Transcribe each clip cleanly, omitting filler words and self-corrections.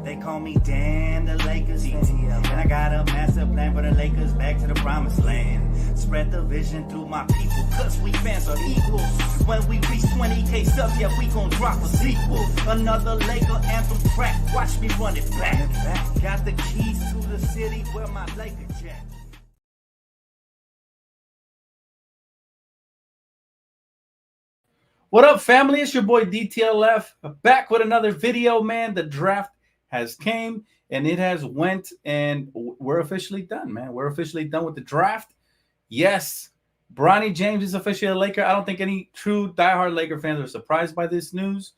They call me Dan, the Lakers fan. And I got a master plan for the Lakers back to the promised land. Spread the vision through my people, cause we fans are equal. When we reach 20K subs, yeah, we gon' drop a sequel. Another Laker anthem track, watch me run it back. Got the keys to the city where my Laker jet. What up, family? It's your boy Dtlf back with another video, man. The draft has came and it has went, and we're officially done, man. We're officially done with the draft. Yes, Bronny James is officially a Laker. I don't think any true diehard Laker fans are surprised by this news.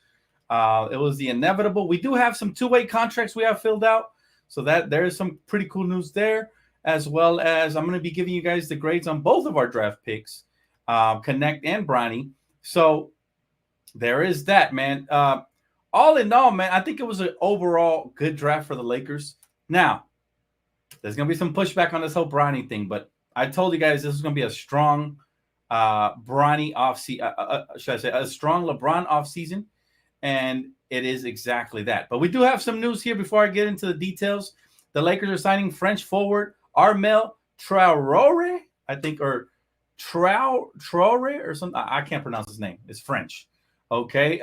It was the inevitable. We do have some two-way contracts we have filled out, so that there is some pretty cool news there, as well as I'm going to be giving you guys the grades on both of our draft picks, Connect and Bronny. So there is that, man. All in all, man, I think it was an overall good draft for the Lakers. Now, there's going to be some pushback on this whole Bronny thing, but I told you guys this is going to be a strong Bronny should I say a strong LeBron offseason, and it is exactly that. But we do have some news here before I get into the details. The Lakers are signing French forward Armel Traoré, I think, or Traoré or something. I can't pronounce his name. It's French. Okay,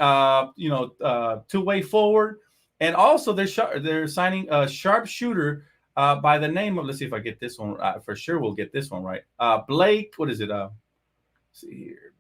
two-way forward, and also they're signing a sharpshooter by the name of, let's see if I get this one for sure. We'll get this one right. Blake, what is it? Let's see here,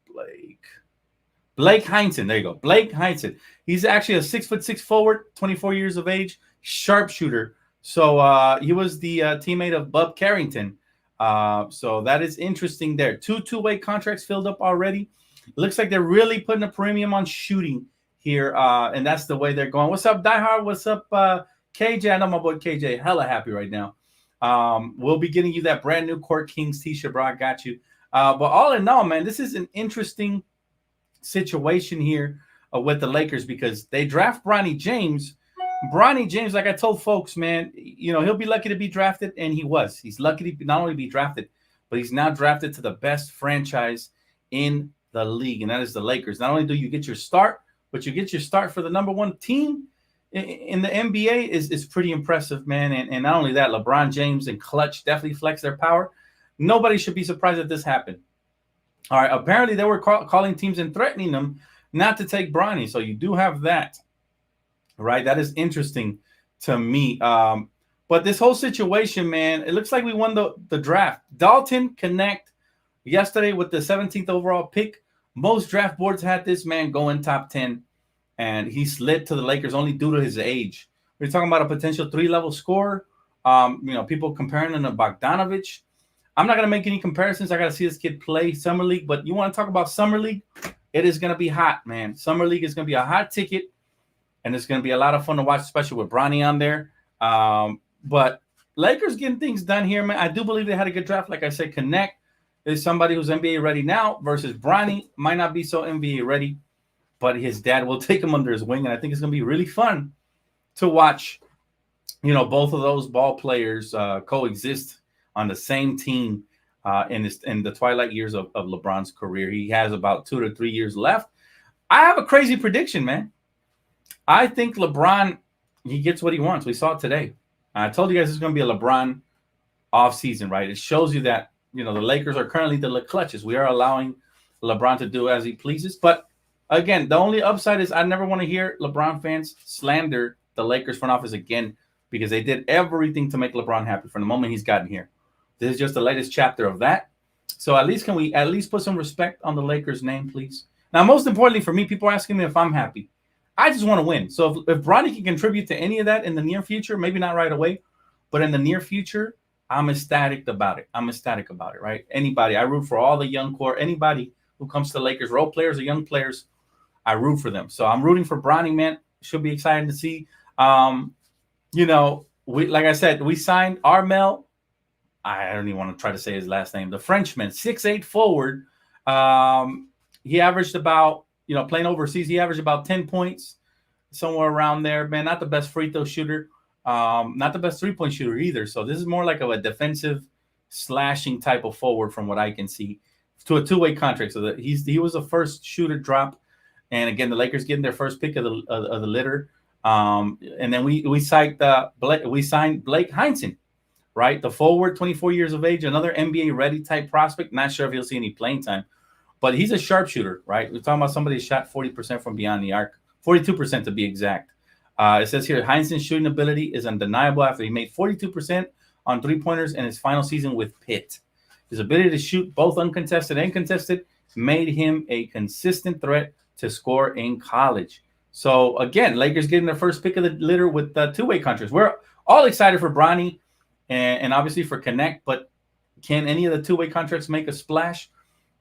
Blake Heinsohn. There you go, Blake Heinsohn. He's actually a 6'6" forward, 24 years of age, sharpshooter. So he was the teammate of Bub Carrington. So that is interesting there. Two-way contracts filled up already. It looks like they're really putting a premium on shooting here, and that's the way they're going. What's up, Diehard? What's up, KJ? I know my boy KJ hella happy right now. We'll be getting you that brand new Court Kings t-shirt, bro. I got you. But all in all, man, this is an interesting situation here with the Lakers because they draft Bronny James. Bronny James, like I told folks, man, he'll be lucky to be drafted, and he was. He's lucky to not only be drafted, but he's now drafted to the best franchise in the league, and that is the Lakers. Not only do you get your start, but you get your start for the number one team in the NBA is pretty impressive, man. And not only that, LeBron James and Klutch definitely flex their power. Nobody should be surprised that this happened. All right, apparently they were calling teams and threatening them not to take Bronny, so you do have that, right? That is interesting to me. But this whole situation, man, it looks like we won the draft. Dalton Connect yesterday with the 17th overall pick. Most draft boards had this man going top 10, and he slid to the Lakers only due to his age. We're talking about a potential 3-level scorer. People comparing him to Bogdanovich. I'm not going to make any comparisons. I got to see this kid play Summer League, but you want to talk about Summer League? It is going to be hot, man. Summer League is going to be a hot ticket, and it's going to be a lot of fun to watch, especially with Bronny on there. But Lakers getting things done here, man. I do believe they had a good draft. Like I said, Connect is somebody who's NBA ready now versus Bronny might not be so NBA ready, but his dad will take him under his wing, and I think it's going to be really fun to watch, both of those ball players coexist on the same team in the twilight years of LeBron's career. He has about 2 to 3 years left. I have a crazy prediction, man. I think LeBron, he gets what he wants. We saw it today. I told you guys it's going to be a LeBron offseason, right? It shows you that the Lakers are currently the clutches. We are allowing LeBron to do as he pleases. But again, the only upside is I never want to hear LeBron fans slander the Lakers front office again because they did everything to make LeBron happy from the moment he's gotten here. This is just the latest chapter of that. So can we at least put some respect on the Lakers name, please? Now, most importantly for me, people are asking me if I'm happy. I just want to win. So if Bronny can contribute to any of that in the near future, maybe not right away, but in the near future, I'm ecstatic about it. Right? Anybody. I root for all the young core. Anybody who comes to Lakers, role players or young players, I root for them. So I'm rooting for Bronny, man. Should be exciting to see. Like I said, we signed Armel. I don't even want to try to say his last name. The Frenchman, 6'8" forward. He averaged about, playing overseas, he averaged about 10 points, somewhere around there, man. Not the best free throw shooter. Not the best three-point shooter either. So this is more like a defensive slashing type of forward from what I can see to a two-way contract. So that he was the first shooter drop. And again, the Lakers getting their first pick of the litter. And then we signed Blake Heinsohn, right? The forward, 24 years of age, another NBA ready type prospect. Not sure if he'll see any playing time, but he's a sharpshooter, right? We're talking about somebody who shot 40% from beyond the arc, 42% to be exact. It says here Heinsohn's shooting ability is undeniable after he made 42% on three-pointers in his final season with Pitt. His ability to shoot both uncontested and contested made him a consistent threat to score in college. So, again, Lakers getting their first pick of the litter with two-way contracts. We're all excited for Bronny and obviously for Connect, but can any of the two-way contracts make a splash?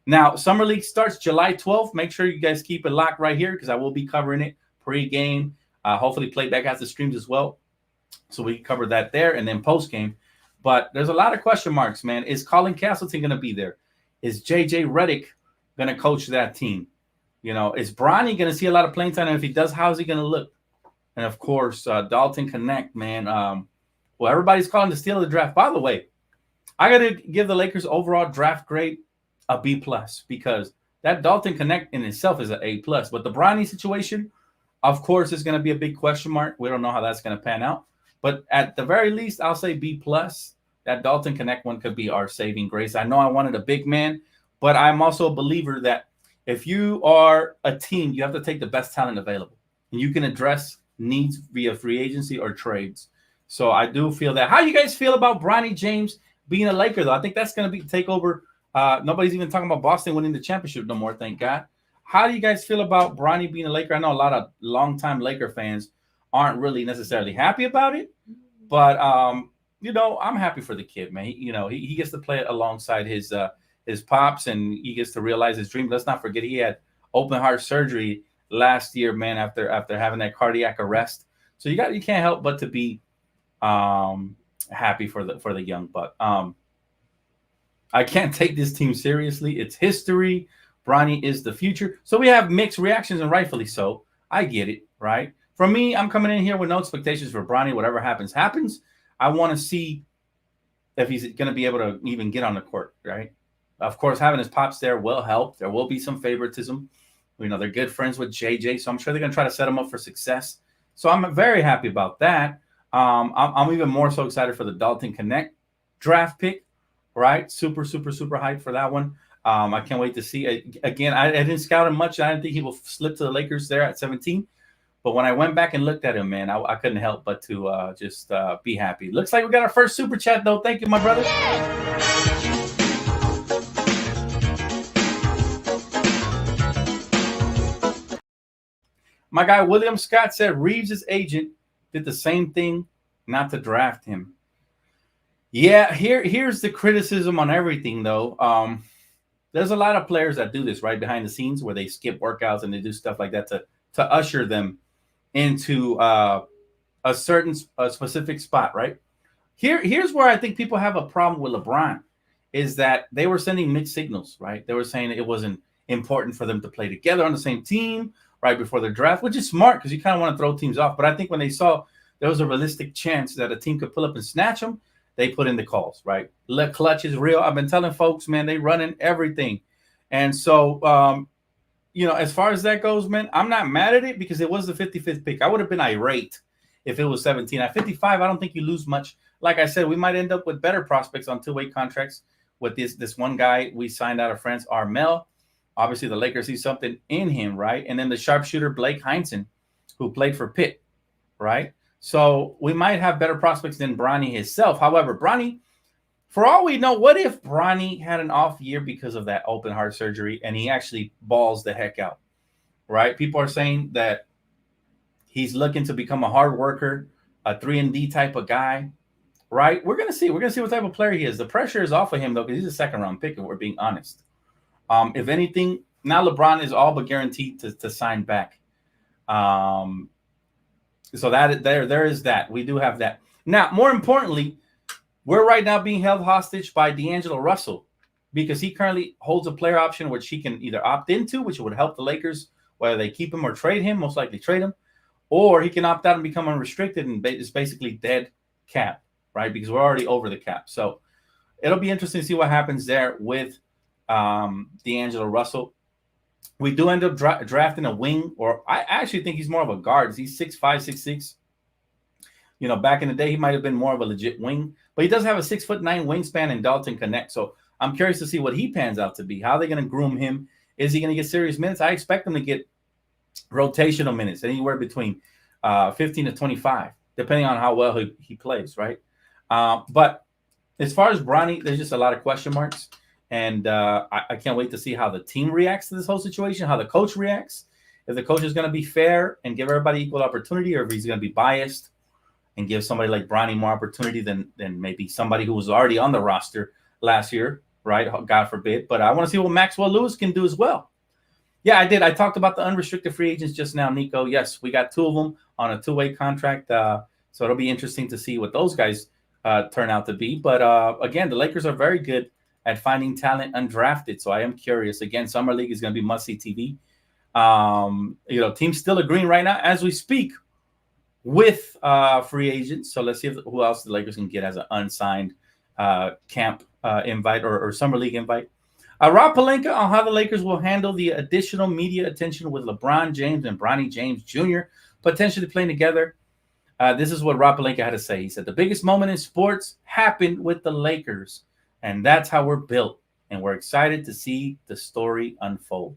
Now, Summer League starts July 12th. Make sure you guys keep it locked right here because I will be covering it pre-game. Hopefully, playback has the streams as well. So we cover that there and then post-game. But there's a lot of question marks, man. Is Colin Castleton going to be there? Is J.J. Redick going to coach that team? You know, is Bronny going to see a lot of playing time? And if he does, how's he going to look? And, of course, Dalton Connect, man. Well, everybody's calling the steal of the draft. By the way, I got to give the Lakers overall draft grade a B+ because that Dalton Connect in itself is an A+. But the Bronny situation, of course, is going to be a big question mark. We don't know how that's going to pan out. But at the very least, I'll say B+. That Dalton Connect one could be our saving grace. I know I wanted a big man, but I'm also a believer that if you are a team, you have to take the best talent available. And you can address needs via free agency or trades. So I do feel that. How do you guys feel about Bronny James being a Laker, though? I think that's going to take over. Nobody's even talking about Boston winning the championship no more, thank God. How do you guys feel about Bronny being a Laker? I know a lot of longtime Laker fans aren't really necessarily happy about it. But, you know, I'm happy for the kid, man. He gets to play alongside his pops, and he gets to realize his dream. Let's not forget he had open heart surgery last year, man, after having that cardiac arrest. So you can't help but to be happy for the young buck. I can't take this team seriously. It's history. Bronny is the future. So we have mixed reactions, and rightfully so. I get it, right? For me, I'm coming in here with no expectations for Bronny. Whatever happens, happens. I want to see if he's going to be able to even get on the court, right? Of course, having his pops there will help. There will be some favoritism. You know, they're good friends with JJ, so I'm sure they're going to try to set him up for success. So I'm very happy about that. I'm even more so excited for the Dalton Connect draft pick, right? Super, super, super hyped for that one. I can't wait to see. Again, I didn't scout him much. I didn't think he will slip to the Lakers there at 17. But when I went back and looked at him, man, I couldn't help but to just be happy. Looks like we got our first super chat, though. Thank you, my brother. My guy William Scott said Reeves' agent did the same thing, not to draft him. Yeah, here's the criticism on everything, though. There's a lot of players that do this right behind the scenes where they skip workouts and they do stuff like that to usher them into a specific spot, right? Here's where I think people have a problem with LeBron is that they were sending mixed signals, right? They were saying it wasn't important for them to play together on the same team right before the draft, which is smart because you kind of want to throw teams off. But I think when they saw there was a realistic chance that a team could pull up and snatch them, they put in the calls, right? Klutch is real. I've been telling folks, man, they running everything. And so, as far as that goes, man, I'm not mad at it because it was the 55th pick. I would have been irate if it was 17. At 55, I don't think you lose much. Like I said, we might end up with better prospects on two-way contracts with this one guy we signed out of France, Armel. Obviously, the Lakers see something in him, right? And then the sharpshooter, Blake Heinsohn, who played for Pitt, right? So we might have better prospects than Bronny himself. However, Bronny, for all we know, what if Bronny had an off year because of that open heart surgery and he actually balls the heck out, right? People are saying that he's looking to become a hard worker, a 3-and-D type of guy, right? We're going to see. We're going to see what type of player he is. The pressure is off of him, though, because he's a second-round pick, if we're being honest. If anything, now LeBron is all but guaranteed to sign back. So that there is that. We do have that. Now, more importantly, we're right now being held hostage by D'Angelo Russell because he currently holds a player option which he can either opt into, which would help the Lakers, whether they keep him or trade him, most likely trade him, or he can opt out and become unrestricted and it's basically dead cap, right? Because we're already over the cap. So it'll be interesting to see what happens there with D'Angelo Russell. we do end up drafting a wing, or I actually think he's more of a guard. He's 6'5", 6'6". Back in the day, he might have been more of a legit wing, but he does have a 6'9" wingspan in Dalton Connect. So I'm curious to see what he pans out to be. How are they going to groom him? Is he going to get serious minutes? I expect him to get rotational minutes, anywhere between 15 to 25, depending on how well he plays, right? But as far as Bronny, there's just a lot of question marks. And I can't wait to see how the team reacts to this whole situation, how the coach reacts. If the coach is going to be fair and give everybody equal opportunity, or if he's going to be biased and give somebody like Bronny more opportunity than maybe somebody who was already on the roster last year, right? God forbid. But I want to see what Maxwell Lewis can do as well. Yeah, I did. I talked about the unrestricted free agents just now, Nico. Yes, we got 2 of them on a 2-way contract. So it'll be interesting to see what those guys turn out to be. But again, the Lakers are very good at finding talent undrafted. So I am curious. Again, Summer League is going to be must-see TV. Teams still agreeing right now as we speak with free agents. So let's see who else the Lakers can get as an unsigned camp invite or Summer League invite. Rob Pelinka on how the Lakers will handle the additional media attention with LeBron James and Bronny James Jr. potentially playing together. This is what Rob Pelinka had to say. He said, the biggest moment in sports happened with the Lakers, and that's how we're built, and we're excited to see the story unfold.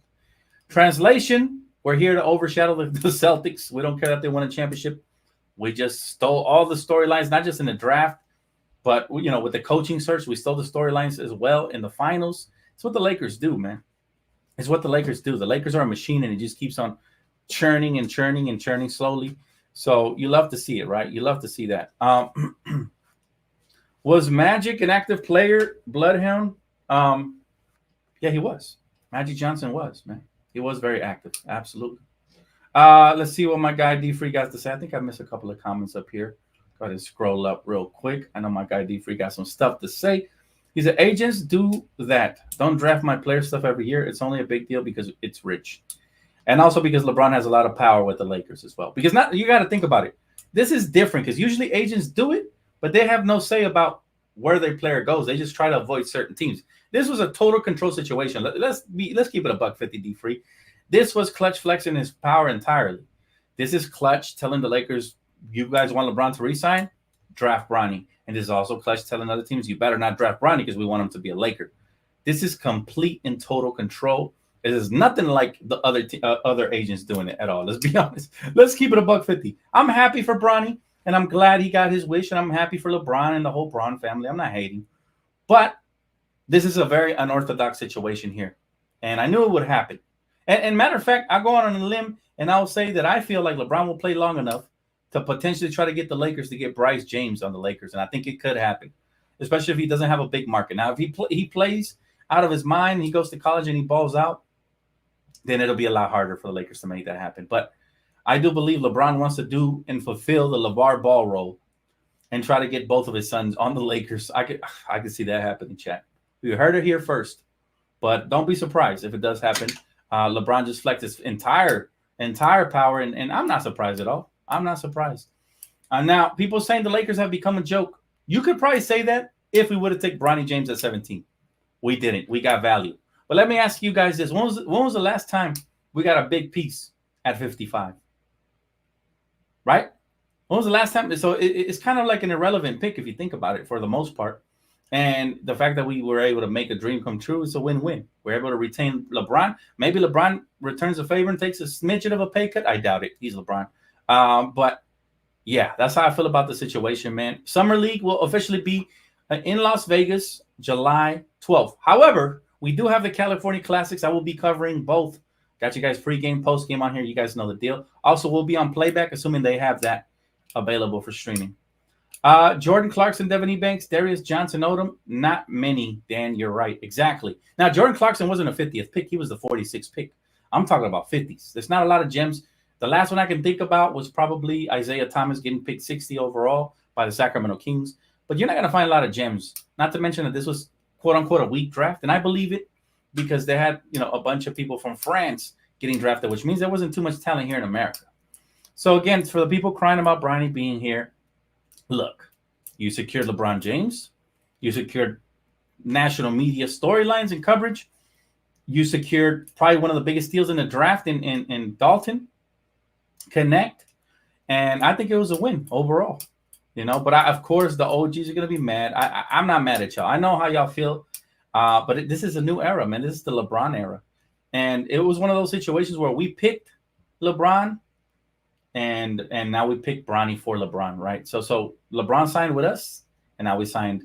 Translation, we're here to overshadow the Celtics. We don't care that they won a championship. We just stole all the storylines, not just in the draft, but with the coaching search, we stole the storylines as well in the finals. It's what the Lakers do, man. It's what the Lakers do. The Lakers are a machine, and it just keeps on churning and churning and churning slowly. So you love to see it, right? You love to see that. Was Magic an active player, Bloodhound? Yeah, he was. Magic Johnson was, man. He was very active. Absolutely. Let's see what my guy D-Free got to say. I think I missed a couple of comments up here. Go ahead and scroll up real quick. I know my guy D-Free got some stuff to say. He said, agents do that. Don't draft my player stuff every year. It's only a big deal because it's rich. And also because LeBron has a lot of power with the Lakers as well. Because you got to think about it. This is different because usually agents do it, but they have no say about where their player goes. They just try to avoid certain teams. This was a total control situation. Let's keep it a $150 D-Free. This was Klutch flexing his power entirely. This is Klutch telling the Lakers, you guys want LeBron to resign? Draft Bronny. And this is also Klutch telling other teams, you better not draft Bronny because we want him to be a Laker. This is complete and total control. It is nothing like the other agents doing it at all. Let's be honest. Let's keep it a $150. I'm happy for Bronny, and I'm glad he got his wish, and I'm happy for LeBron and the whole Bron family. I'm not hating. But this is a very unorthodox situation here, and I knew it would happen. And matter of fact, I'll go on a limb, and I'll say that I feel like LeBron will play long enough to potentially try to get the Lakers to get Bryce James on the Lakers, and I think it could happen, especially if he doesn't have a big market. Now, if he plays out of his mind, he goes to college and he balls out, then it'll be a lot harder for the Lakers to make that happen. But I do believe LeBron wants to do and fulfill the LeVar Ball role and try to get both of his sons on the Lakers. I could see that happening, chat. You heard it here first, but don't be surprised if it does happen. LeBron just flexed his entire power, and I'm not surprised at all. I'm not surprised. Now, people saying the Lakers have become a joke. You could probably say that if we would have taken Bronny James at 17. We didn't. We got value. But let me ask you guys this. When was the last time we got a big piece at 55? Right? When was the last time? So it's kind of like an irrelevant pick if you think about it for the most part. And the fact that we were able to make a dream come true is a win-win. We're able to retain LeBron. Maybe LeBron returns a favor and takes a smidgen of a pay cut. I doubt it. He's LeBron. But, yeah, that's how I feel about the situation, man. Summer League will officially be in Las Vegas July 12th. However, we do have the California Classics. I will be covering both. Got you guys pregame, postgame on here. You guys know the deal. Also, we'll be on playback, assuming they have that available for streaming. Jordan Clarkson, Devin Ebanks, Darius Johnson Odom. Not many, Dan. You're right. Exactly. Now, Jordan Clarkson wasn't a 50th pick. He was the 46th pick. I'm talking about 50s. There's not a lot of gems. The last one I can think about was probably Isaiah Thomas getting picked 60 overall by the Sacramento Kings. But you're not going to find a lot of gems. Not to mention that this was, quote unquote, a weak draft. And I believe it because they had, a bunch of people from France getting drafted, which means there wasn't too much talent here in America. So again, for the people crying about Bronny being here, look, you secured LeBron James. You secured national media storylines and coverage. You secured probably one of the biggest deals in the draft in Dalton Connect. And I think it was a win overall, But of course, the OGs are going to be mad. I'm not mad at y'all. I know how y'all feel. But this is a new era, man. This is the LeBron era. And it was one of those situations where we picked LeBron and now we picked Bronny for LeBron, right? So LeBron signed with us, and now we signed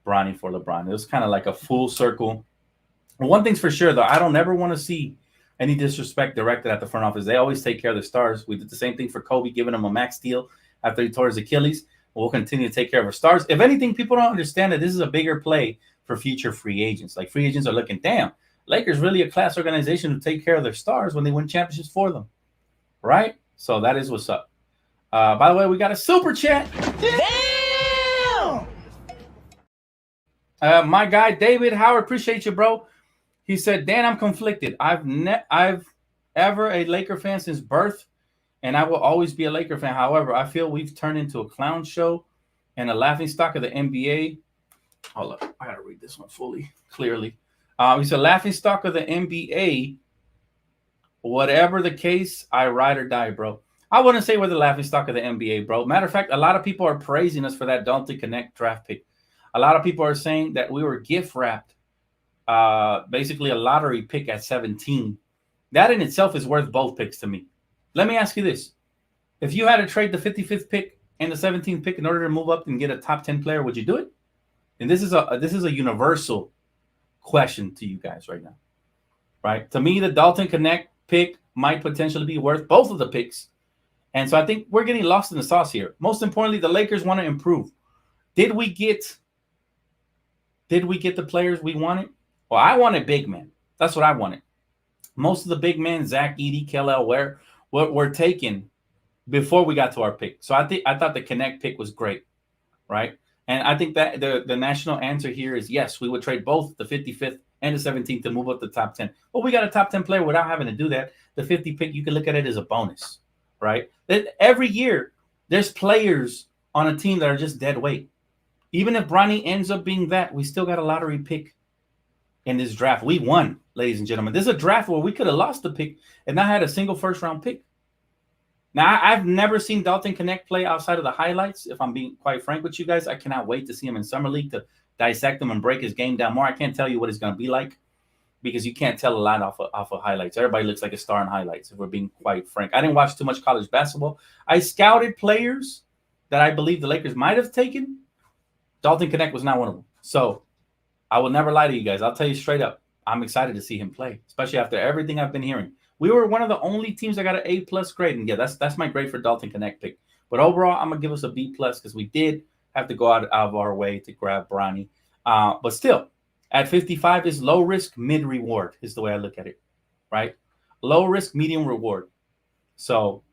Bronny for LeBron. It was kind of like a full circle. One thing's for sure, though, I don't ever want to see any disrespect directed at the front office. They always take care of the stars. We did the same thing for Kobe, giving him a max deal after he tore his Achilles. We'll continue to take care of our stars. If anything, people don't understand that this is a bigger play for future free agents. Like, free agents are looking, damn, Lakers really a class organization to take care of their stars when they win championships for them, right? So that is what's up. By the way, we got a super chat. Damn! My guy, David Howard, appreciate you, bro. He said, Dan, I'm conflicted. I've ever a Laker fan since birth, and I will always be a Laker fan. However, I feel we've turned into a clown show and a laughingstock of the NBA. Hold up. I got to read this one fully, clearly. He's a laughingstock of the NBA. Whatever the case, I ride or die, bro. I wouldn't say we're the laughingstock of the NBA, bro. Matter of fact, a lot of people are praising us for that Dtlf Connect draft pick. A lot of people are saying that we were gift wrapped, basically a lottery pick at 17. That in itself is worth both picks to me. Let me ask you this. If you had to trade the 55th pick and the 17th pick in order to move up and get a top 10 player, would you do it? And this is a universal question to you guys right now, right? To me, the Dtlf Connect pick might potentially be worth both of the picks. And so I think we're getting lost in the sauce here. Most importantly, the Lakers want to improve. Did we get the players we wanted? Well, I wanted big men. That's what I wanted. Most of the big men, Zach Edey, Kel were taken before we got to our pick. So I thought the Connect pick was great, right? And I think that the national answer here is yes, we would trade both the 55th and the 17th to move up the top 10. Well, we got a top 10 player without having to do that. The 50 pick, you can look at it as a bonus, right? Every year, there's players on a team that are just dead weight. Even if Bronny ends up being that, we still got a lottery pick in this draft. We won, ladies and gentlemen. This is a draft where we could have lost the pick and not had a single first-round pick. Now, I've never seen Dtlf Connect play outside of the highlights. If I'm being quite frank with you guys, I cannot wait to see him in Summer League to dissect him and break his game down more. I can't tell you what it's going to be like because you can't tell a lot off of highlights. Everybody looks like a star in highlights, if we're being quite frank. I didn't watch too much college basketball. I scouted players that I believe the Lakers might have taken. Dtlf Connect was not one of them. So I will never lie to you guys. I'll tell you straight up, I'm excited to see him play, especially after everything I've been hearing. We were one of the only teams that got an A+ grade. And yeah, that's my grade for Dtlf Connect pick. But overall, I'm going to give us a B+ because we did have to go out of our way to grab Bronny. But still, at 55 is low risk, mid reward is the way I look at it, right? Low risk, medium reward. So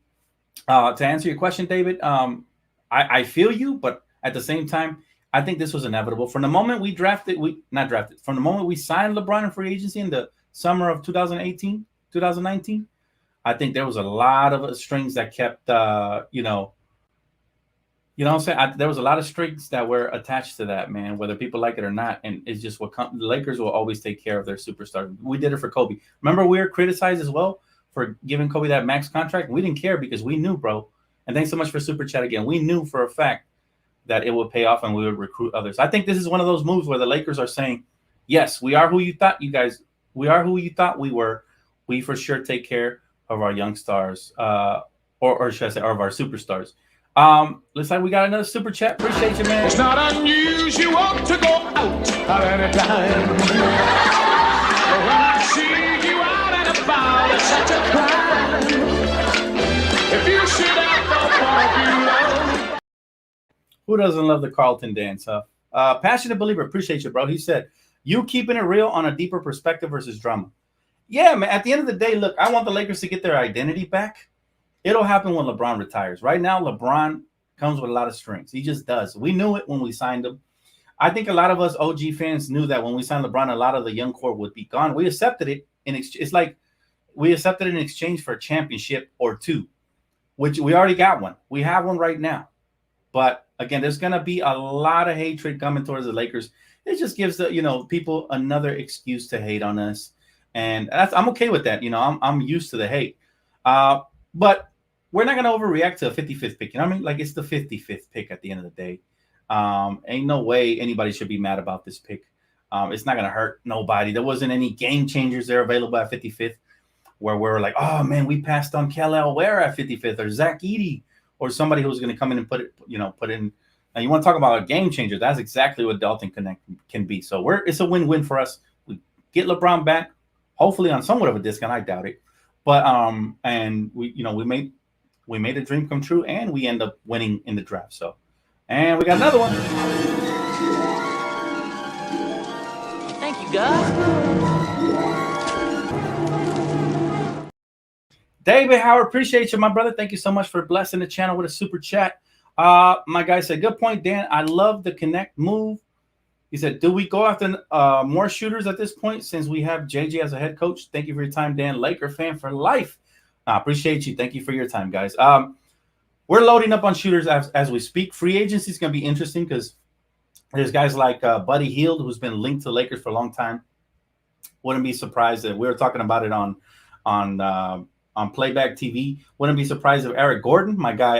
to answer your question, David, I feel you, but at the same time, I think this was inevitable. From the moment we from the moment we signed LeBron in free agency in the summer of 2019, I think there was a lot of strings that kept, you know what I'm saying? There was a lot of strings that were attached to that, man, whether people like it or not. And it's just the Lakers will always take care of their superstars. We did it for Kobe. Remember, we were criticized as well for giving Kobe that max contract. We didn't care because we knew, bro. And thanks so much for Super Chat again. We knew for a fact that it would pay off and we would recruit others. I think this is one of those moves where the Lakers are saying, yes, we are who you thought we were. We for sure take care of our young stars, or should I say, of our superstars. Looks like we got another super chat. Appreciate you, man. It's not unusual to go out at any time. But when I see you out and about, it's such a crime. If you should have thought of Who doesn't love the Carlton dance, huh? Passionate believer, appreciate you, bro. He said, you keeping it real on a deeper perspective versus drama. Yeah, man. At the end of the day, look, I want the Lakers to get their identity back. It'll happen when LeBron retires. Right now, LeBron comes with a lot of strings. He just does. We knew it when we signed him. I think a lot of us OG fans knew that when we signed LeBron, a lot of the young core would be gone. We accepted it. It's like we accepted it in exchange for a championship or two, which we already got one. We have one right now. But again, there's going to be a lot of hatred coming towards the Lakers. It just gives the people another excuse to hate on us. and I'm okay with that. I'm used to the hate, but we're not gonna overreact to a 55th pick. You know what I mean? Like, it's the 55th pick at the end of the day. Ain't no way anybody should be mad about this pick. It's not gonna hurt nobody. There wasn't any game changers there available at 55th where we're like, oh man, we passed on Kel Ware at 55th, or Zach Edey, or somebody who's gonna come in and put in. Now, you want to talk about a game changer? That's exactly what Dalton Connect can be. So it's a win-win for us. We get LeBron back, hopefully on somewhat of a discount. I doubt it, but and we made a dream come true, and we end up winning in the draft. So, and we got another one. Thank you, God. David Howard, appreciate you, my brother. Thank you so much for blessing the channel with a super chat. My guy said, good point, Dan. I love the connect move. He said, do we go after more shooters at this point since we have JJ as a head coach? Thank you for your time, Dan. Laker fan for life. I appreciate you. Thank you for your time, guys. We're loading up on shooters as we speak. Free agency is going to be interesting because there's guys like Buddy Hield, who's been linked to the Lakers for a long time. Wouldn't be surprised that we were talking about it on Playback TV. Wouldn't be surprised if Eric Gordon, my guy,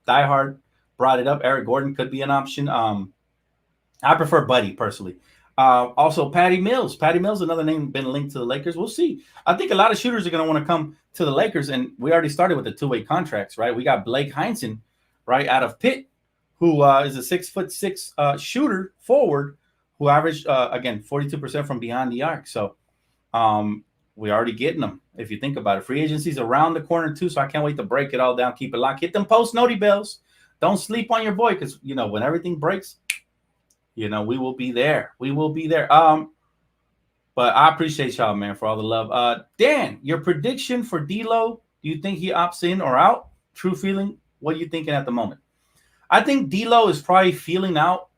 Diehard, brought it up. Eric Gordon could be an option. I prefer Buddy personally. Also, Patty Mills. Patty Mills, another name been linked to the Lakers. We'll see. I think a lot of shooters are going to want to come to the Lakers, and we already started with the two-way contracts, right? We got Blake Heinsohn, right, out of Pitt, who is a 6'6" shooter forward who averaged, again, 42% from behind the arc. So we're already getting them, if you think about it. Free agency's around the corner, too, so I can't wait to break it all down, keep it locked. Hit them post noti bells. Don't sleep on your boy because, when everything breaks, we will be there. We will be there. But I appreciate y'all, man, for all the love. Dan, your prediction for D'Lo, do you think he opts in or out? True feeling? What are you thinking at the moment? I think D'Lo is probably feeling out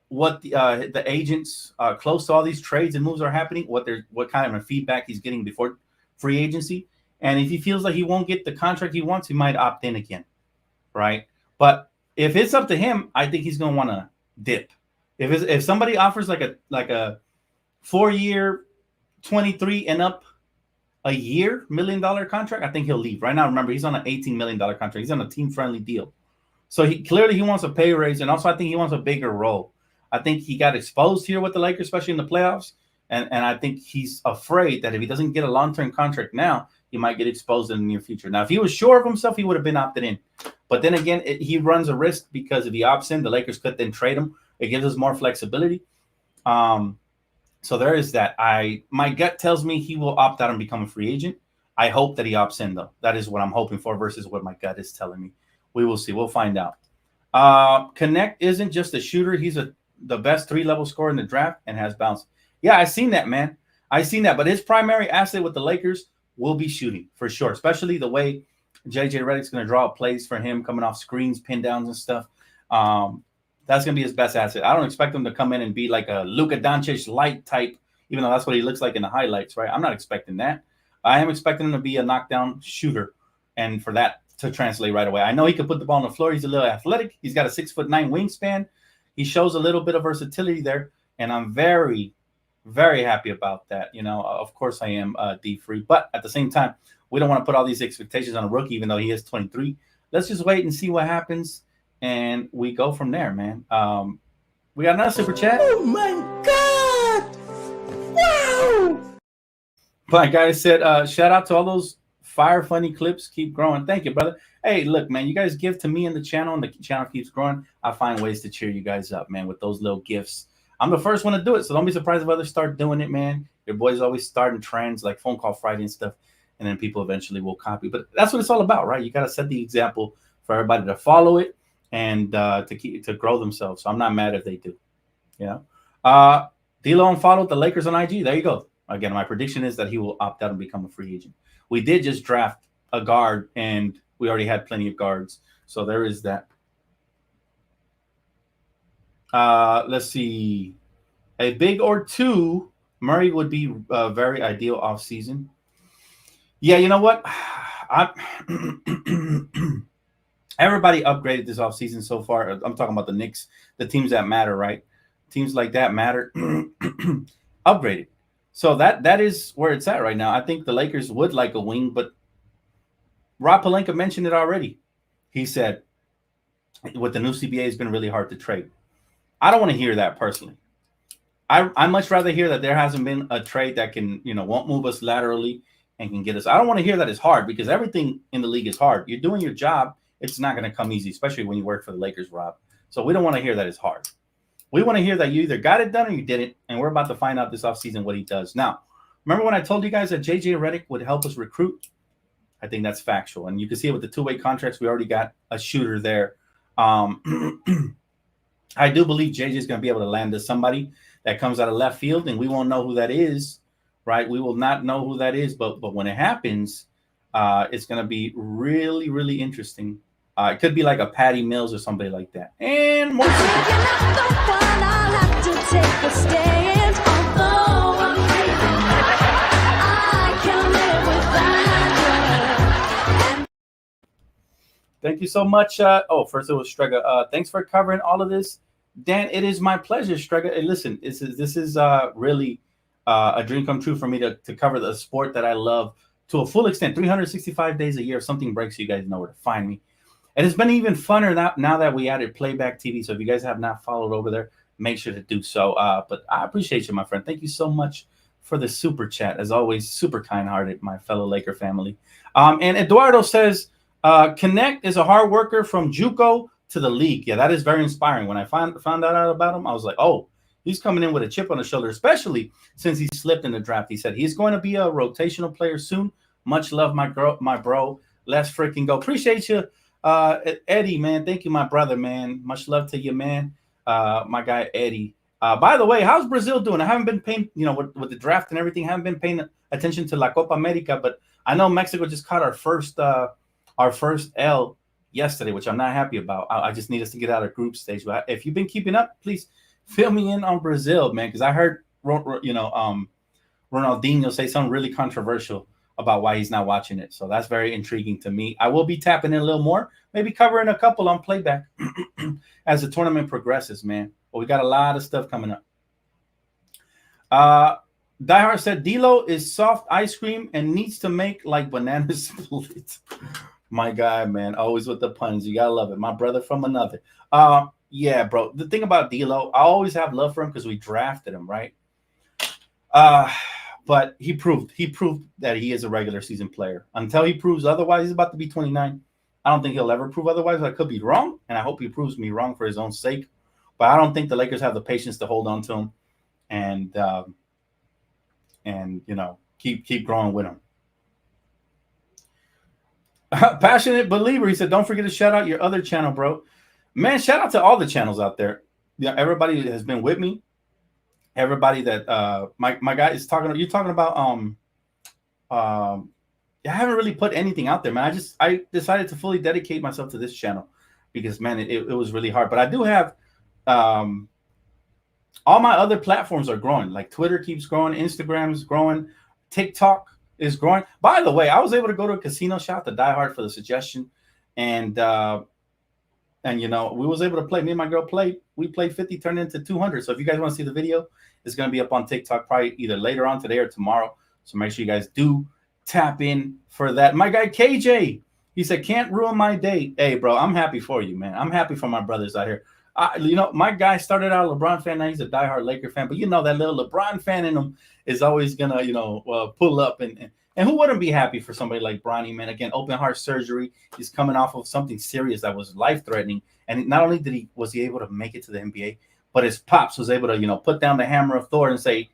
what the agents close to all these trades and moves are happening, what kind of feedback he's getting before free agency. And if he feels like he won't get the contract he wants, he might opt in again, right? But if it's up to him, I think he's going to want to dip. If somebody offers like a 4-year, 23 and up a year $1 million contract, I think he'll leave. Right now, remember, he's on an $18 million contract. He's on a team-friendly deal. So he wants a pay raise, and also I think he wants a bigger role. I think he got exposed here with the Lakers, especially in the playoffs, and I think he's afraid that if he doesn't get a long-term contract now, he might get exposed in the near future. Now, if he was sure of himself, he would have been opted in. But then again, he runs a risk because if he opts in, the Lakers could then trade him. It gives us more flexibility. So there is that. My gut tells me he will opt out and become a free agent. I hope that he opts in, though. That is what I'm hoping for versus what my gut is telling me. We will see. We'll find out. Connect isn't just a shooter. He's the best 3-level scorer in the draft and has bounce. Yeah, I seen that, man. I seen that. But his primary asset with the Lakers will be shooting for sure, especially the way JJ Redick's going to draw up plays for him coming off screens, pin downs, and stuff. That's going to be his best asset. I don't expect him to come in and be like a Luka Doncic light type, even though that's what he looks like in the highlights, right? I'm not expecting that. I am expecting him to be a knockdown shooter and for that to translate right away. I know he can put the ball on the floor. He's a little athletic. He's got a 6'9" wingspan. He shows a little bit of versatility there, and I'm very, very happy about that. Of course I am D-free, but at the same time, we don't want to put all these expectations on a rookie, even though he is 23. Let's just wait and see what happens, and we go from there, man. We got another super chat. Oh my God! Wow! My guy said, shout out to all those fire funny clips. Keep growing. Thank you, brother. Hey, look, man, you guys give to me and the channel keeps growing. I find ways to cheer you guys up, man, with those little gifts. I'm the first one to do it, so don't be surprised if others start doing it, man. Your boys always starting trends like Phone Call Friday and stuff, and then people eventually will copy. But that's what it's all about, right? You got to set the example for everybody to follow it and to grow themselves. So I'm not mad if they do. D'Lo unfollowed the Lakers on IG. There you go. Again, my prediction is that he will opt out and become a free agent. We did just draft a guard, and we already had plenty of guards. So there is that. Let's see. A big or two, Murray would be very ideal offseason. Yeah, you know what? Everybody upgraded this offseason so far. I'm talking about the Knicks, the teams that matter, right? Teams like that matter. Upgraded. So that is where it's at right now. I think the Lakers would like a wing, but Rob Pelinka mentioned it already. He said, with the new CBA, it's been really hard to trade. I don't want to hear that personally. I much rather hear that there hasn't been a trade that can, won't move us laterally and can get us. I don't want to hear that it's hard, because everything in the league is hard. You're doing your job. It's not going to come easy, especially when you work for the Lakers, Rob. So we don't want to hear that it's hard. We want to hear that you either got it done or you didn't, and we're about to find out this offseason what he does. Now, remember when I told you guys that JJ Redick would help us recruit? I think that's factual. And you can see it with the two-way contracts. We already got a shooter there. I do believe JJ is going to be able to land to somebody that comes out of left field, and we won't know who that is, right? We will not know who that is, but when it happens, it's going to be really, really interesting. It could be like a Patty Mills or somebody like that. And more. Thank you so much. First it was Strega. Thanks for covering all of this, Dan. It is my pleasure, Strega. Hey, listen, this is really a dream come true for me to cover the sport that I love to a full extent. 365 days a year. If something breaks, you guys know where to find me. And it's been even funner now that we added playback TV. So if you guys have not followed over there, make sure to do so. But I appreciate you, my friend. Thank you so much for the super chat. As always, super kind-hearted, my fellow Laker family. And Eduardo says, Connect is a hard worker from JUCO to the league. Yeah, that is very inspiring. When I found out about him, I was like, oh, he's coming in with a chip on his shoulder, especially since he slipped in the draft. He said he's going to be a rotational player soon. Much love, my bro. Let's freaking go. Appreciate you. Eddie, man, thank you, my brother, man. Much love to you, man. My guy Eddie. By the way, how's Brazil doing? I haven't been paying, with the draft and everything, haven't been paying attention to La Copa America, but I know Mexico just caught our first L yesterday, which I'm not happy about. I just need us to get out of group stage. But if you've been keeping up, please fill me in on Brazil, man, because I heard Ronaldinho say something really controversial about why he's not watching it. So that's very intriguing to me. I will be tapping in a little more, maybe covering a couple on playback as the tournament progresses, man. But we got a lot of stuff coming up. Diehard said, D'Lo is soft ice cream and needs to make like banana split. My guy, man, always with the puns. You got to love it. My brother from another. Yeah, bro. The thing about D'Lo, I always have love for him because we drafted him, right? But he proved that he is a regular season player. Until he proves otherwise, he's about to be 29. I don't think he'll ever prove otherwise. I could be wrong, and I hope he proves me wrong for his own sake. But I don't think the Lakers have the patience to hold on to him and keep growing with him. Passionate believer, he said, don't forget to shout out your other channel, bro. Man, shout out to all the channels out there. Yeah, everybody has been with me. Everybody that my guy is talking. You're talking about I haven't really put anything out there, man. I decided to fully dedicate myself to this channel because, man, it was really hard. But I do have all my other platforms are growing. Like Twitter keeps growing, Instagram's growing, TikTok is growing. By the way, I was able to go to a casino. Shout out to Die Hard for the suggestion, and we was able to play. Me and my girl played. We played 50, turned into 200. So if you guys want to see the video, it's going to be up on TikTok probably either later on today or tomorrow. So make sure you guys do tap in for that. My guy KJ, he said, can't ruin my day. Hey, bro, I'm happy for you, man. I'm happy for my brothers out here. My guy started out a LeBron fan. Now he's a diehard Laker fan. But that little LeBron fan in him is always going to, pull up. And who wouldn't be happy for somebody like Bronny, man? Again, open heart surgery. He's coming off of something serious that was life-threatening. And not only was he able to make it to the NBA, but his pops was able to, put down the hammer of Thor and say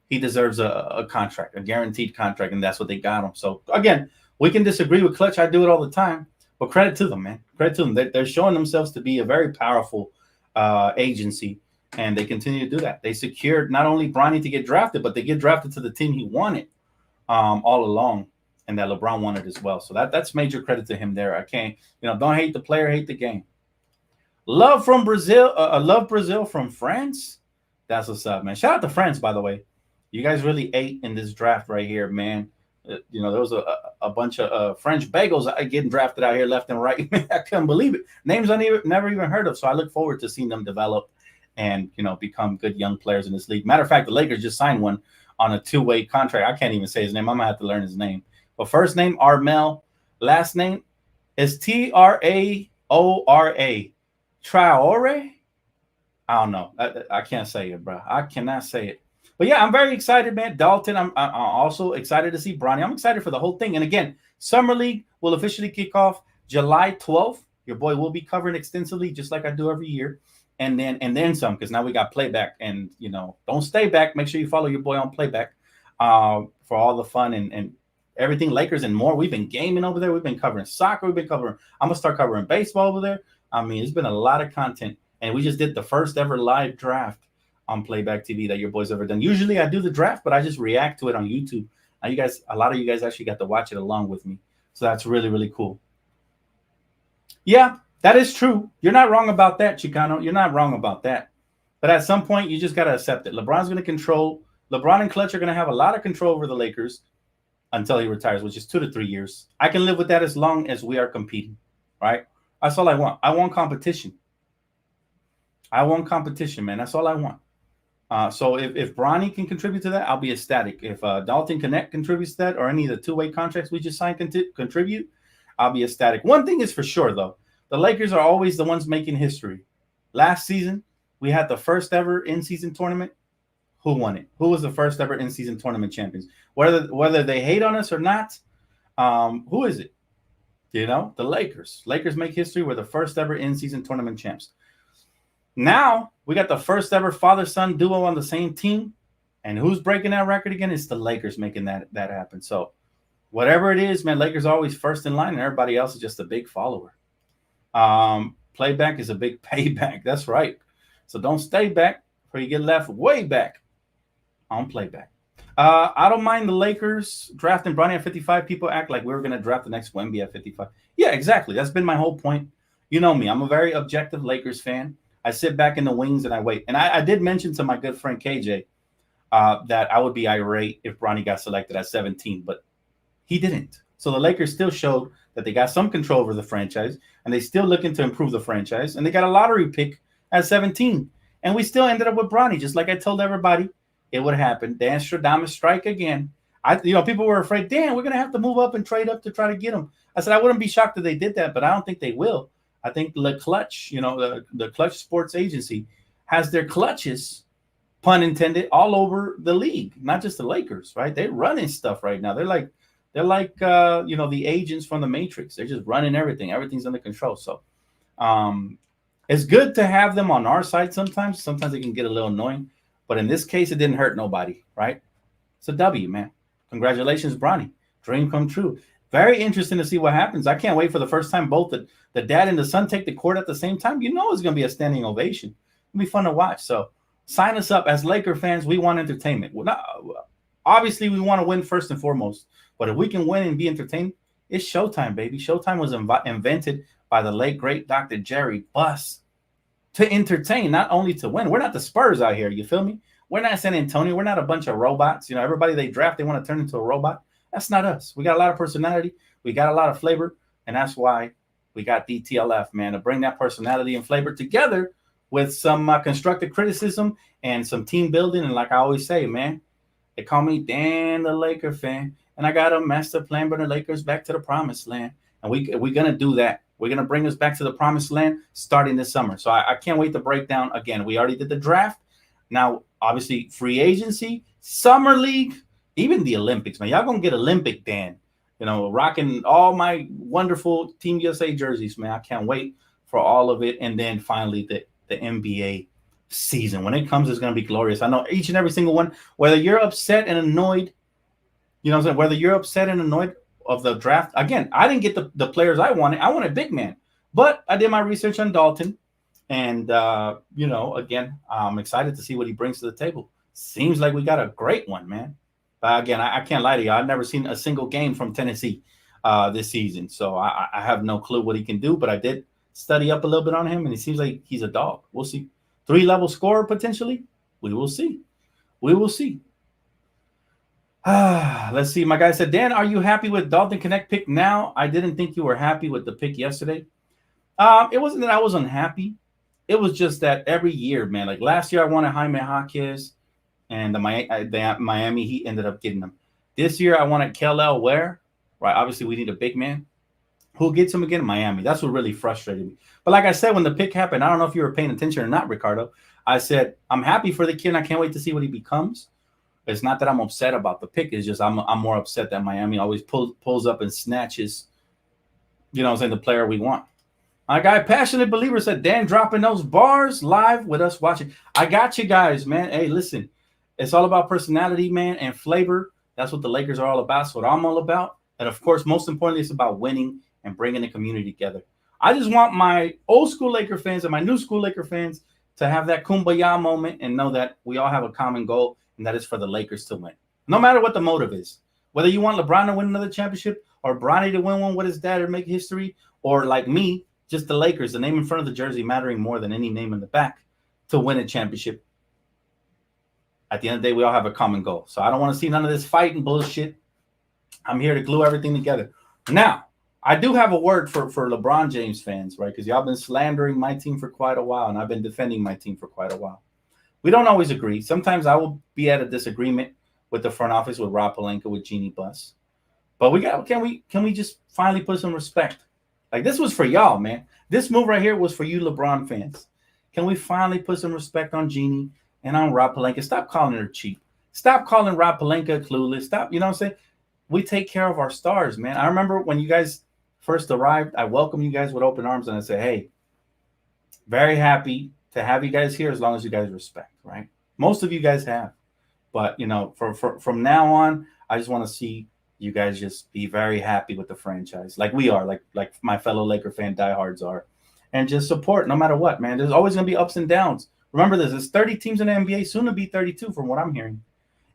he deserves a contract, a guaranteed contract, and that's what they got him. So, again, we can disagree with Klutch. I do it all the time. But credit to them, man. Credit to them. They're showing themselves to be a very powerful agency, and they continue to do that. They secured not only Bronny to get drafted, but they get drafted to the team he wanted all along, and that LeBron wanted as well. So that's major credit to him there. I can't, don't hate the player, hate the game. Love from Brazil. Love Brazil from France. That's what's up, man. Shout out to France, by the way. You guys really ate in this draft right here, man. There was a bunch of French bagels getting drafted out here left and right. I couldn't believe it. Names I never even heard of. So I look forward to seeing them develop and, become good young players in this league. Matter of fact, the Lakers just signed one on a two-way contract. I can't even say his name. I'm gonna have to learn his name. But first name Armel, last name is Traora. Traore. I don't know. I can't say it, bro. I cannot say it. But yeah, I'm very excited, man. Dalton, I'm also excited to see Bronny. I'm excited for the whole thing. And again, Summer League will officially kick off July 12th. Your boy will be covering extensively, just like I do every year. And then some, because now we got playback. And, you know, don't stay back. Make sure you follow your boy on playback for all the fun and everything Lakers and more. We've been gaming over there. We've been covering soccer. I'm going to start covering baseball over there. I mean, it's been a lot of content. And we just did the first ever live draft on Playback TV that your boy's ever done. Usually I do the draft, but I just react to it on YouTube. Now a lot of you guys actually got to watch it along with me. So that's really, really cool. Yeah, that is true. You're not wrong about that, Chicano. You're not wrong about that. But at some point, you just got to accept it. LeBron and Klutch are going to have a lot of control over the Lakers until he retires, which is 2 to 3 years. I can live with that as long as we are competing, right? That's all I want. I want competition. I want competition, man. That's all I want. So if Bronny can contribute to that, I'll be ecstatic. If Dalton Connect contributes to that, or any of the two-way contracts we just signed contribute, I'll be ecstatic. One thing is for sure, though. The Lakers are always the ones making history. Last season, we had the first ever in-season tournament. Who won it? Who was the first ever in-season tournament champions? Whether they hate on us or not, who is it? You know, the Lakers. Lakers make history. We're the first ever in-season tournament champs. Now we got the first ever father-son duo on the same team. And who's breaking that record again? It's the Lakers making that happen. So whatever it is, man, Lakers are always first in line and everybody else is just a big follower. Playback is a big payback. That's right. So don't stay back or you get left way back on playback. I don't mind the Lakers drafting Bronny at 55. People act like we were going to draft the next Wemby at 55. Yeah, exactly. That's been my whole point. You know me. I'm a very objective Lakers fan. I sit back in the wings and I wait. And I did mention to my good friend KJ that I would be irate if Bronny got selected at 17, but he didn't. So the Lakers still showed that they got some control over the franchise, and they still looking to improve the franchise, and they got a lottery pick at 17. And we still ended up with Bronny, just like I told everybody it would happen. Dan Stradamus strike again. People were afraid, Dan, we're going to have to move up and trade up to try to get him. I said, I wouldn't be shocked if they did that, but I don't think they will. I think the Klutch, the Klutch Sports agency has their clutches, pun intended, all over the league, not just the Lakers, right? They're running stuff right now. They're like the agents from the Matrix. They're just running everything. Everything's under control. So it's good to have them on our side sometimes. Sometimes it can get a little annoying. But in this case, it didn't hurt nobody, right? It's a W, man. Congratulations, Bronny. Dream come true. Very interesting to see what happens. I can't wait for the first time both the dad and the son take the court at the same time. You know it's going to be a standing ovation. It'll be fun to watch. So sign us up. As Laker fans, we want entertainment. Obviously, we want to win first and foremost. But if we can win and be entertained, it's showtime, baby. Showtime was invented by the late, great Dr. Jerry Buss to entertain, not only to win. We're not the Spurs out here. You feel me? We're not San Antonio. We're not a bunch of robots. Everybody they draft, they want to turn into a robot. That's not us. We got a lot of personality. We got a lot of flavor. And that's why we got DTLF, man, to bring that personality and flavor together with some constructive criticism and some team building. And like I always say, man, they call me Dan the Laker fan. And I got a master plan, bring the Lakers back to the promised land. And we're going to do that. We're going to bring us back to the promised land starting this summer. So I can't wait to break down. Again, we already did the draft. Now, obviously, free agency, summer league, even the Olympics, man. Y'all going to get Olympic Dan, rocking all my wonderful Team USA jerseys, man. I can't wait for all of it. And then finally, the NBA season. When it comes, it's going to be glorious. I know each and every single one, whether you're upset and annoyed, whether you're upset and annoyed of the draft. Again, I didn't get the players I wanted. I wanted big man. But I did my research on Dalton. And, again, I'm excited to see what he brings to the table. Seems like we got a great one, man. But again, I can't lie to you. I've never seen a single game from Tennessee this season. So I have no clue what he can do. But I did study up a little bit on him, and he seems like he's a dog. We'll see. 3-level scorer potentially. We will see. We will see. Let's see. My guy said, Dan, are you happy with Dalton Connect pick now? I didn't think you were happy with the pick yesterday. It wasn't that I was unhappy. It was just that every year, man, like last year I wanted Jaime Jaquez, and the Miami Heat ended up getting him. This year, I wanted Kel Ware, right? Obviously, we need a big man. Who gets him again? Miami. That's what really frustrated me. But like I said, when the pick happened, I don't know if you were paying attention or not, Ricardo. I said, I'm happy for the kid, and I can't wait to see what he becomes. It's not that I'm upset about the pick. It's just I'm more upset that Miami always pulls up and snatches, you know what I'm saying, the player we want. Our guy, Passionate Believer, said, Dan dropping those bars live with us watching. I got you guys, man. Hey, listen, it's all about personality, man, and flavor. That's what the Lakers are all about. That's what I'm all about. And, of course, most importantly, it's about winning and bringing the community together. I just want my old school Laker fans and my new school Laker fans to have that kumbaya moment and know that we all have a common goal, and that is for the Lakers to win. No matter what the motive is. Whether you want LeBron to win another championship or Bronny to win one with his dad or make history, or like me, just the Lakers, the name in front of the jersey mattering more than any name in the back to win a championship. At the end of the day, we all have a common goal. So I don't want to see none of this fighting bullshit. I'm here to glue everything together. Now, I do have a word for LeBron James fans, right? Because y'all been slandering my team for quite a while, and I've been defending my team for quite a while. We don't always agree. Sometimes I will be at a disagreement with the front office, with Rob Pelinka, with Jeannie Buss. But can we just finally put some respect? Like, this was for y'all, man. This move right here was for you LeBron fans. Can we finally put some respect on Jeannie and on Rob Pelinka? Stop calling her cheap. Stop calling Rob Pelinka clueless. Stop, you know what I'm saying? We take care of our stars, man. I remember when you guys first arrived, I welcomed you guys with open arms, and I said, hey, very happy to have you guys here as long as you guys respect, right? Most of you guys have. But, you know, from now on, I just want to see you guys just be very happy with the franchise, like we are, like my fellow Laker fan diehards are, and just support no matter what, man. There's always going to be ups and downs. Remember this, there's 30 teams in the NBA, soon to be 32 from what I'm hearing.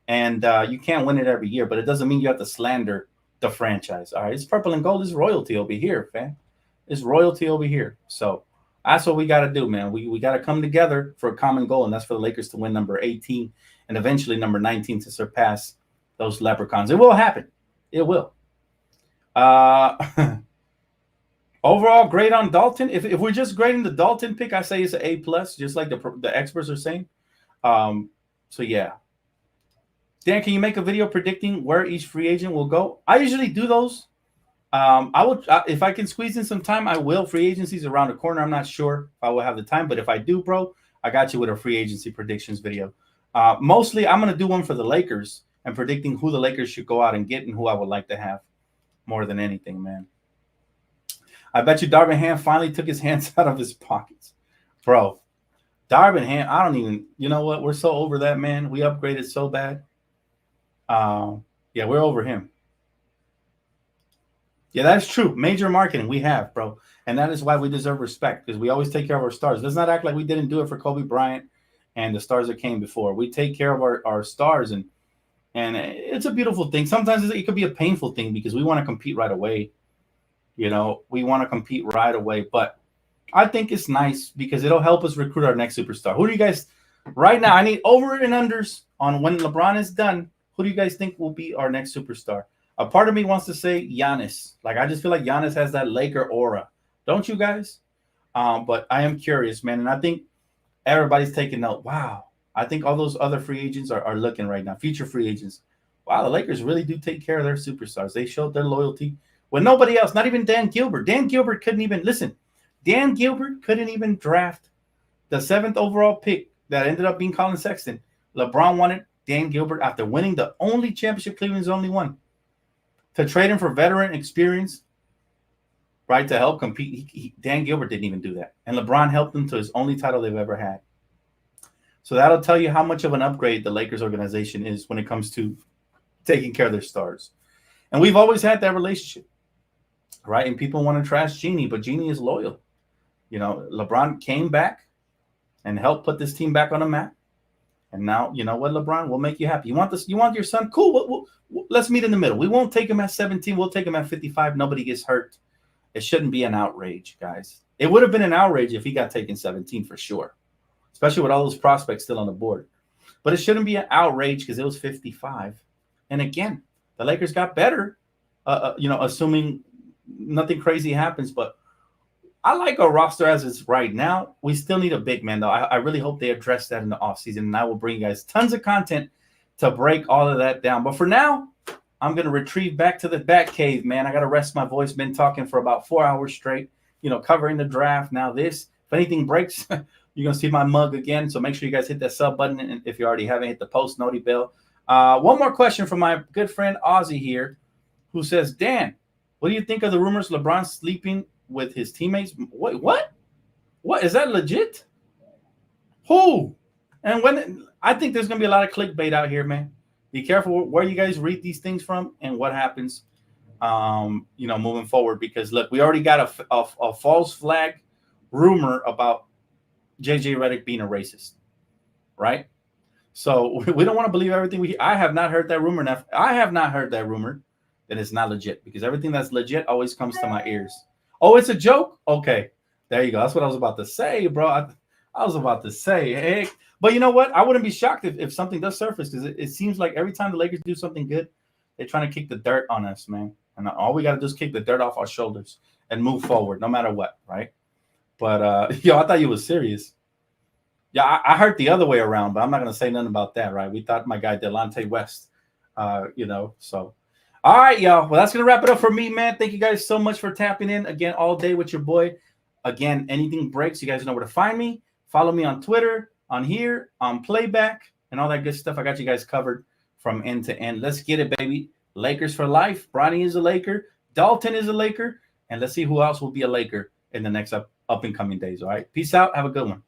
And you can't win it every year, but it doesn't mean you have to slander the franchise. All right, it's purple and gold. It's royalty over here, fam. It's royalty over here. So that's what we got to do, man. We got to come together for a common goal, and that's for the Lakers to win number 18 and eventually number 19 to surpass those leprechauns. It will happen. It will. Overall, grade on Dalton. If we're just grading the Dalton pick, I say it's an A+, just like the experts are saying. So, yeah. Dan, can you make a video predicting where each free agent will go? I usually do those. I will, if I can squeeze in some time, I will. Free agency's around the corner. I'm not sure if I will have the time, but if I do, bro, I got you with a free agency predictions video. Mostly, I'm going to do one for the Lakers and predicting who the Lakers should go out and get and who I would like to have more than anything, man. I bet you Darvin Ham finally took his hands out of his pockets. Bro, Darvin Ham, I don't even, you know what? We're so over that, man. We upgraded so bad. Yeah, we're over him. Yeah, that's true. Major marketing we have, bro. And that is why we deserve respect, because we always take care of our stars. Let's not act like we didn't do it for Kobe Bryant and the stars that came before. We take care of our stars, and it's a beautiful thing. Sometimes it could be a painful thing because we want to compete right away. You know, we want to compete right away. But I think it's nice because it'll help us recruit our next superstar. Who do you guys, right now, I need over and unders on when LeBron is done. Who do you guys think will be our next superstar? A part of me wants to say Giannis. Like, I just feel like Giannis has that Laker aura. Don't you guys? But I am curious, man. And I think everybody's taking note. Wow. I think all those other free agents are looking right now. Future free agents. Wow, the Lakers really do take care of their superstars. They showed their loyalty when nobody else, not even Dan Gilbert. Dan Gilbert couldn't even, listen, Dan Gilbert couldn't even draft the 7th overall pick that ended up being Colin Sexton. LeBron wanted Dan Gilbert after winning the only championship Cleveland's only won. To trade him for veteran experience, right, to help compete. Dan Gilbert didn't even do that. And LeBron helped them to his only title they've ever had. So that'll tell you how much of an upgrade the Lakers organization is when it comes to taking care of their stars. And we've always had that relationship, right? And people want to trash Jeannie, but Jeannie is loyal. You know, LeBron came back and helped put this team back on the map. And now, you know what, LeBron, we'll make you happy. You want this? You want your son? Cool. Let's meet in the middle. We won't take him at 17. We'll take him at 55. Nobody gets hurt. It shouldn't be an outrage, guys. It would have been an outrage if he got taken 17 for sure, especially with all those prospects still on the board. But it shouldn't be an outrage because it was 55. And again, the Lakers got better, you know, assuming nothing crazy happens. But I like our roster as it's right now. We still need a big man, though. I really hope they address that in the offseason, and I will bring you guys tons of content to break all of that down. But for now, I'm going to retrieve back to the Bat Cave, man. I got to rest my voice. Been talking for about 4 hours straight, covering the draft. Now this, if anything breaks, you're going to see my mug again. So make sure you guys hit that sub button. And if you already haven't, hit the post noti bell. One more question from my good friend Ozzy here, who says, Dan, what do you think of the rumors LeBron sleeping with his teammates? Wait, what? What is that legit? Who? And when I think there's gonna be a lot of clickbait out here, man. Be careful where you guys read these things from and what happens, moving forward. Because look, we already got a false flag rumor about JJ Redick being a racist, right? So we don't want to believe everything I have not heard that rumor. Now, I have not heard that rumor. Then it's not legit, because everything that's legit always comes to my ears. Oh, it's a joke? Okay. There you go. That's what I was about to say, bro. I was about to say, hey. But you know what? I wouldn't be shocked if something does surface, because it seems like every time the Lakers do something good, they're trying to kick the dirt on us, man. And all we got to do is kick the dirt off our shoulders and move forward, no matter what, right? But, I thought you was serious. Yeah, I heard the other way around, but I'm not going to say nothing about that, right? We thought my guy Delonte West, so. All right, y'all. Well, that's going to wrap it up for me, man. Thank you guys so much for tapping in again all day with your boy. Again, anything breaks, you guys know where to find me. Follow me on Twitter, on here, on Playback, and all that good stuff. I got you guys covered from end to end. Let's get it, baby. Lakers for life. Bronny is a Laker. Dalton is a Laker. And let's see who else will be a Laker in the next up and coming days. All right. Peace out. Have a good one.